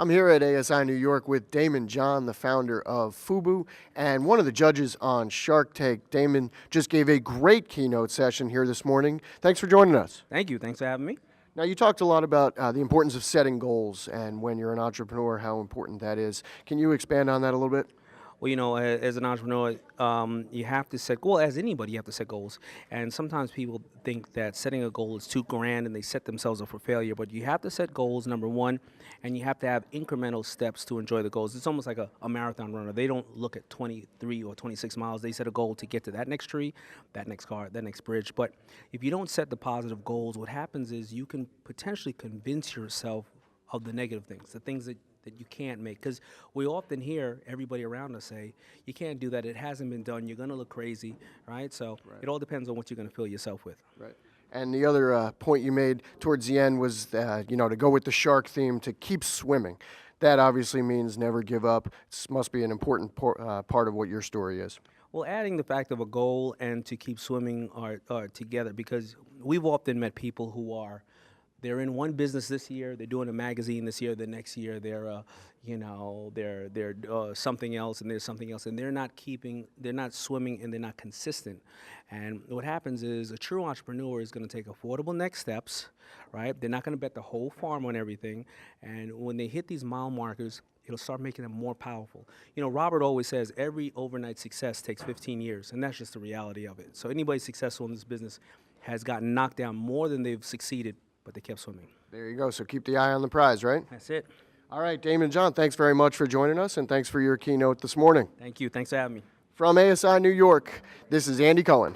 I'm here at ASI New York with Daymond John, the founder of FUBU, and one of the judges on Shark Tank. Daymond just gave a great keynote session here this morning. Thanks for joining us. Thank you. Thanks for having me. Now, you talked a lot about the importance of setting goals and when you're an entrepreneur, how important that is. Can you expand on that a little bit? Well, you know, as an entrepreneur, you have to set, well, as anybody, you have to set goals. And sometimes people think that setting a goal is too grand and they set themselves up for failure. But you have to set goals, number one, and you have to have incremental steps to enjoy the goals. It's almost like a marathon runner. They don't look at 23 or 26 miles. They set a goal to get to that next tree, that next car, that next bridge. But if you don't set the positive goals, what happens is you can potentially convince yourself of the negative things, the things that you can't make. Because we often hear everybody around us say, you can't do that, it hasn't been done, you're going to look crazy, right? So it all depends on what you're going to fill yourself with. Right. And the other point you made towards the end was, to go with the shark theme, to keep swimming. That obviously means never give up. This must be an important part of what your story is. Well, adding the fact of a goal and to keep swimming are together, because we've often met people who they're in one business this year, they're doing a magazine this year, the next year they're something else, and there's something else, and they're not swimming, and they're not consistent. And what happens is a true entrepreneur is going to take affordable next steps, right? They're not going to bet the whole farm on everything, and when they hit these mile markers, it'll start making them more powerful. You know, Robert always says every overnight success takes 15 years, and that's just the reality of it. So anybody successful in this business has gotten knocked down more than they've succeeded, but they kept swimming. There you go. So keep the eye on the prize, right? That's it. All right, Daymond John, thanks very much for joining us, and thanks for your keynote this morning. Thank you. Thanks for having me. From ASI New York, this is Andy Cohen.